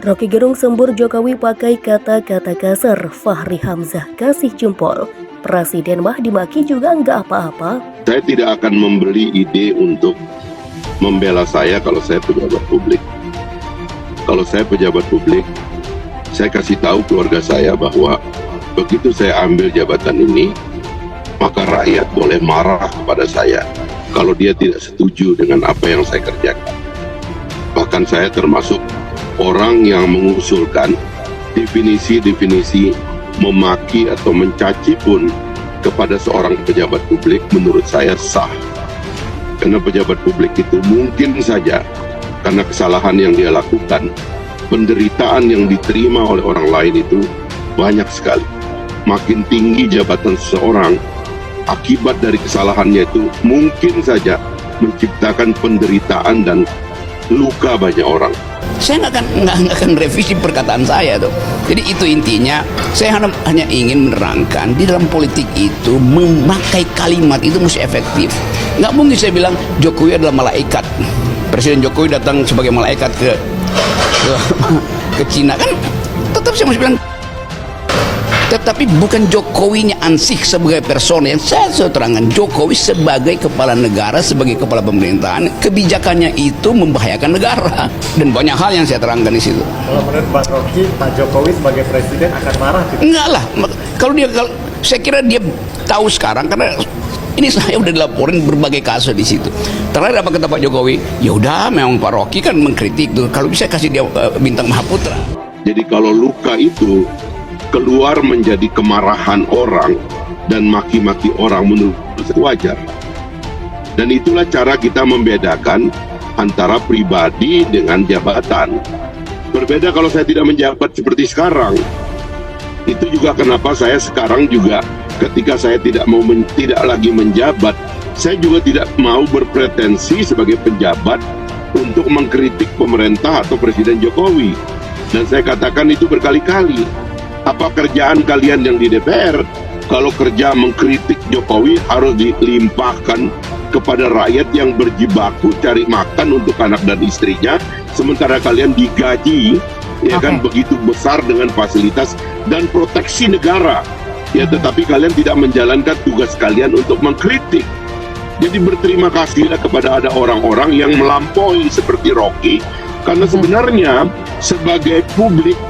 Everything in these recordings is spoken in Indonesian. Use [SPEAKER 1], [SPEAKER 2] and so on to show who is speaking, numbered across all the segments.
[SPEAKER 1] Rocky Gerung sembur Jokowi pakai kata-kata kasar. Fahri Hamzah kasih jempol. Presiden mah dimaki juga nggak apa-apa.
[SPEAKER 2] Saya tidak akan membeli ide untuk membela saya kalau saya pejabat publik. Kalau saya pejabat publik, saya kasih tahu keluarga saya bahwa begitu saya ambil jabatan ini, maka rakyat boleh marah kepada saya kalau dia tidak setuju dengan apa yang saya kerjakan. Bahkan saya termasuk orang yang mengusulkan definisi-definisi memaki atau mencaci pun kepada seorang pejabat publik menurut saya sah. Karena pejabat publik itu mungkin saja karena kesalahan yang dia lakukan, penderitaan yang diterima oleh orang lain itu banyak sekali. Makin tinggi jabatan seseorang, akibat dari kesalahannya itu mungkin saja menciptakan penderitaan dan luka banyak orang.
[SPEAKER 3] Saya nggak akan revisi perkataan saya tuh. Jadi itu intinya. Saya hanya ingin menerangkan di dalam politik itu memakai kalimat itu mesti efektif. Nggak mungkin saya bilang Jokowi adalah malaikat. Presiden Jokowi datang sebagai malaikat ke Cina kan. Tetap saya mesti bilang. Tetapi bukan Jokowinya ansih sebagai person yang saya terangkan. Jokowi sebagai kepala negara, sebagai kepala pemerintahan, kebijakannya itu membahayakan negara dan banyak hal yang saya terangkan di situ.
[SPEAKER 4] Kalau menurut Pak Rocky, Pak Jokowi sebagai presiden akan marah gitu?
[SPEAKER 3] Enggak lah, kalau saya kira dia tahu sekarang karena ini saya udah dilaporin berbagai kasus di situ. Terakhir apa kata Pak Jokowi? Ya udah, memang Pak Rocky kan mengkritik tuh. Kalau bisa kasih dia bintang Mahaputra.
[SPEAKER 2] Jadi kalau luka itu keluar menjadi kemarahan orang dan maki-maki orang menurut saya wajar. Dan itulah cara kita membedakan antara pribadi dengan jabatan. Berbeda kalau saya tidak menjabat seperti sekarang. Itu juga kenapa saya sekarang juga ketika saya tidak lagi menjabat, saya juga tidak mau berpretensi sebagai penjabat untuk mengkritik pemerintah atau Presiden Jokowi. Dan saya katakan itu berkali-kali. Apa kerjaan kalian yang di DPR? Kalau kerja mengkritik Jokowi harus dilimpahkan kepada rakyat yang berjibaku cari makan untuk anak dan istrinya, sementara kalian digaji ya kan begitu besar dengan fasilitas dan proteksi negara. Ya, tetapi kalian tidak menjalankan tugas kalian untuk mengkritik. Jadi berterima kasihlah kepada ada orang-orang yang melampaui seperti Rocky, karena sebenarnya sebagai publik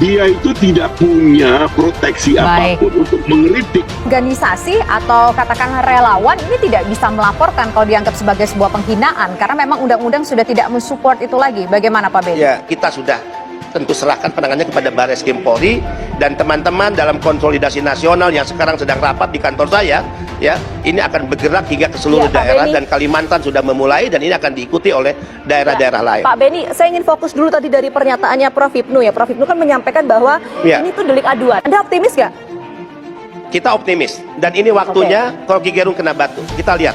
[SPEAKER 2] dia itu tidak punya proteksi apapun untuk mengkritik.
[SPEAKER 5] Organisasi atau katakanlah relawan ini tidak bisa melaporkan kalau dianggap sebagai sebuah penghinaan karena memang undang-undang sudah tidak mensupport itu lagi. Bagaimana Pak Benny?
[SPEAKER 6] Ya, kita sudah tentu serahkan penanganannya kepada Barreskrim Polri dan teman-teman dalam konsolidasi nasional yang sekarang sedang rapat di kantor saya, ya, ini akan bergerak hingga ke seluruh daerah dan Kalimantan sudah memulai dan ini akan diikuti oleh daerah-daerah lain.
[SPEAKER 5] Pak Benny, saya ingin fokus dulu tadi dari pernyataannya Prof. Hipnu ya. Prof. Hipnu kan menyampaikan bahwa ini tuh delik aduan. Anda optimis nggak?
[SPEAKER 6] Kita optimis dan ini waktunya Rocky Gerung kena batu. Kita lihat.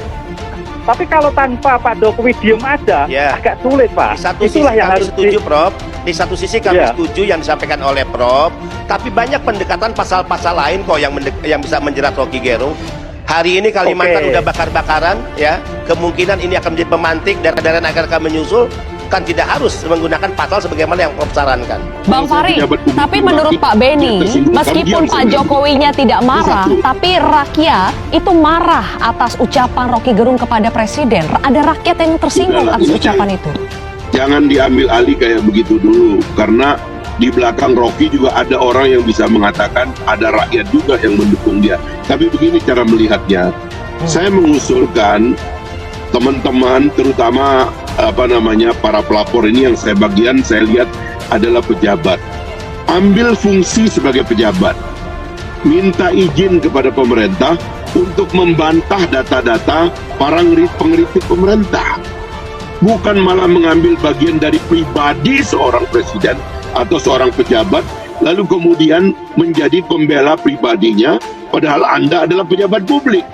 [SPEAKER 7] Tapi kalau tanpa Pak Jokowi diem aja, agak sulit Pak.
[SPEAKER 6] Di satu
[SPEAKER 7] Itulah
[SPEAKER 6] sisi
[SPEAKER 7] yang
[SPEAKER 6] kami
[SPEAKER 7] harus
[SPEAKER 6] setuju Prof. Di satu sisi kami setuju yang disampaikan oleh Prof. Tapi banyak pendekatan pasal-pasal lain kok yang bisa menjerat Rocky Gerung. Hari ini Kalimantan udah bakar-bakaran, ya. Kemungkinan ini akan menjadi pemantik daerah-daerah agar akan menyusul. Kan tidak harus menggunakan pasal sebagaimana yang Prof sarankan.
[SPEAKER 8] Bang Fahri, tapi menurut Pak Benny, meskipun Pak Jokowinya tidak marah, tapi rakyat itu marah atas ucapan Rocky Gerung kepada Presiden. Ada rakyat yang tersinggung atas ucapan itu.
[SPEAKER 2] Jangan diambil alih kayak begitu dulu, karena di belakang Rocky juga ada orang yang bisa mengatakan ada rakyat juga yang mendukung dia. Tapi begini cara melihatnya, saya mengusulkan teman-teman terutama para pelapor ini yang saya lihat adalah pejabat. Ambil fungsi sebagai pejabat. Minta izin kepada pemerintah untuk membantah data-data para pengkritik pemerintah. Bukan malah mengambil bagian dari pribadi seorang presiden atau seorang pejabat lalu kemudian menjadi pembela pribadinya padahal Anda adalah pejabat publik.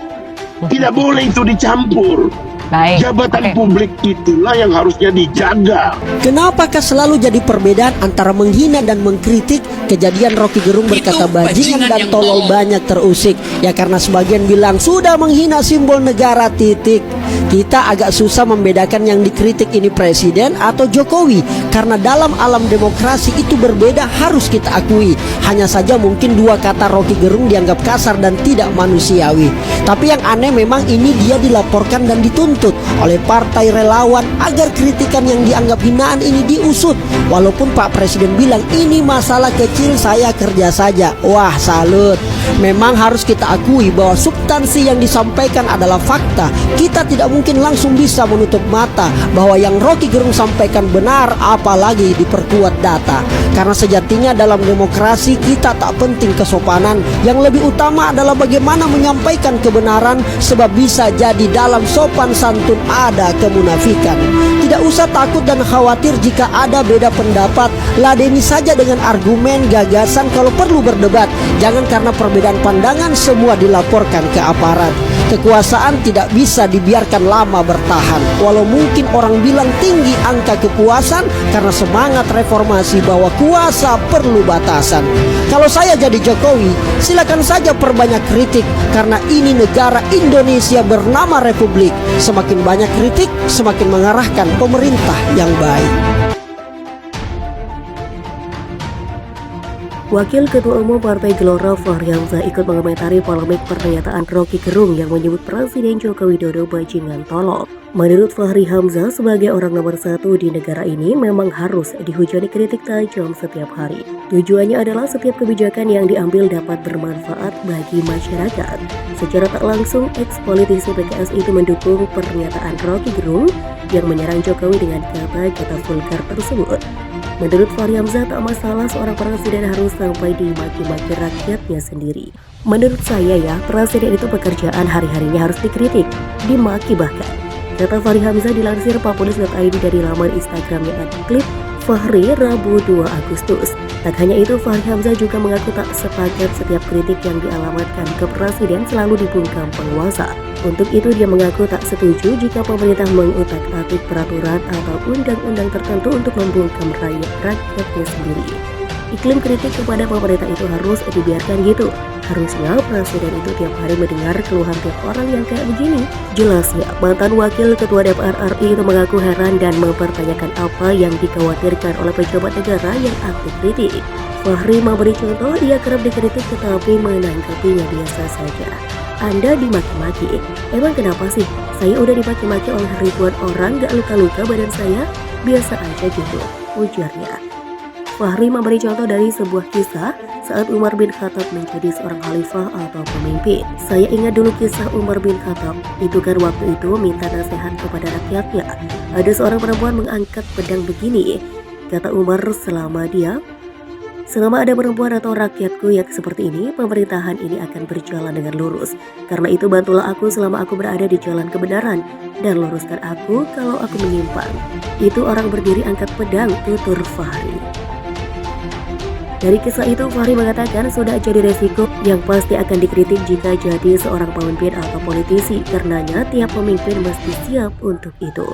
[SPEAKER 2] Tidak boleh itu dicampur.
[SPEAKER 8] Baik.
[SPEAKER 2] Jabatan publik itulah yang harusnya dijaga.
[SPEAKER 9] Kenapakah selalu jadi perbedaan antara menghina dan mengkritik? Kejadian Rocky Gerung berkata bajingan dan tolol banyak terusik. Ya karena sebagian bilang sudah menghina simbol negara titik. Kita agak susah membedakan yang dikritik ini presiden atau Jokowi. Karena dalam alam demokrasi itu berbeda, harus kita akui. Hanya saja mungkin dua kata Rocky Gerung dianggap kasar dan tidak manusiawi. Tapi yang aneh memang ini dia dilaporkan dan dituntut oleh partai relawan agar kritikan yang dianggap hinaan ini diusut. Walaupun Pak Presiden bilang ini masalah kecil, saya kerja saja. Wah, salut. Memang harus kita akui bahwa substansi yang disampaikan adalah fakta. Kita tidak mungkin langsung bisa menutup mata bahwa yang Rocky Gerung sampaikan benar, apalagi diperkuat data. Karena sejatinya dalam demokrasi kita tak penting kesopanan, yang lebih utama adalah bagaimana menyampaikan kebenaran, sebab bisa jadi dalam sopan santun ada kemunafikan. Tidak usah takut dan khawatir jika ada beda pendapat, ladeni saja dengan argumen, gagasan, kalau perlu berdebat. Jangan karena perbedaan pandangan semua dilaporkan ke aparat. Kekuasaan tidak bisa dibiarkan lama bertahan. Walau mungkin orang bilang tinggi angka kepuasan karena semangat reformasi bahwa kuasa perlu batasan. Kalau saya jadi Jokowi, silakan saja perbanyak kritik, karena ini negara Indonesia bernama Republik. Semakin banyak kritik, semakin mengarahkan pemerintah yang baik.
[SPEAKER 1] Wakil Ketua Umum Partai Gelora Fahri Hamzah ikut mengomentari polemik pernyataan Rocky Gerung yang menyebut Presiden Joko Widodo bajingan tolol. Menurut Fahri Hamzah, sebagai orang nomor 1 di negara ini memang harus dihujani kritik tajam setiap hari. Tujuannya adalah setiap kebijakan yang diambil dapat bermanfaat bagi masyarakat. Secara tak langsung, ex-politisi PKS itu mendukung pernyataan Rocky Gerung yang menyerang Jokowi dengan kata-kata vulgar tersebut. Menurut Fahri Hamzah, tak masalah seorang presiden harus sampai dimaki-maki rakyatnya sendiri. Menurut saya ya, presiden itu pekerjaan hari-harinya harus dikritik, dimaki bahkan. Kata Fahri Hamzah dilansir Papolis.id dari laman Instagramnya @klipfahri Rabu 2 Agustus. Tak hanya itu, Fahri Hamzah juga mengaku tak sepakat setiap kritik yang dialamatkan ke presiden selalu dibungkam penguasa. Untuk itu dia mengaku tak setuju jika pemerintah mengutak-atik peraturan atau undang-undang tertentu untuk membungkam rakyatnya sendiri. Iklim kritik kepada pemerintah itu harus dibiarkan gitu. Harusnya presiden itu tiap hari mendengar keluhan tiap orang yang kayak begini. Jelasnya, mantan wakil ketua DPR RI itu mengaku heran dan mempertanyakan apa yang dikhawatirkan oleh pejabat negara yang aktif kritik. Fahri memberi contoh, dia kerap dikritik tetapi menanggapinya biasa saja. Anda dimaki-maki, emang kenapa sih? Saya udah dimaki-maki oleh ribuan orang, gak luka-luka badan saya? Biasa aja gitu, ujarnya. Fahri memberi contoh dari sebuah kisah saat Umar bin Khattab menjadi seorang khalifah atau pemimpin. Saya ingat dulu kisah Umar bin Khattab, itu kan waktu itu minta nasihat kepada rakyatnya. Ada seorang perempuan mengangkat pedang begini, kata Umar, selama ada perempuan atau rakyatku yang seperti ini, pemerintahan ini akan berjalan dengan lurus. Karena itu bantulah aku selama aku berada di jalan kebenaran, dan luruskan aku kalau aku menyimpang. Itu orang berdiri angkat pedang, tutur Fahri. Dari kisah itu, Fahri mengatakan sudah jadi resiko yang pasti akan dikritik jika jadi seorang pemimpin atau politisi. Karenanya tiap pemimpin mesti siap untuk itu.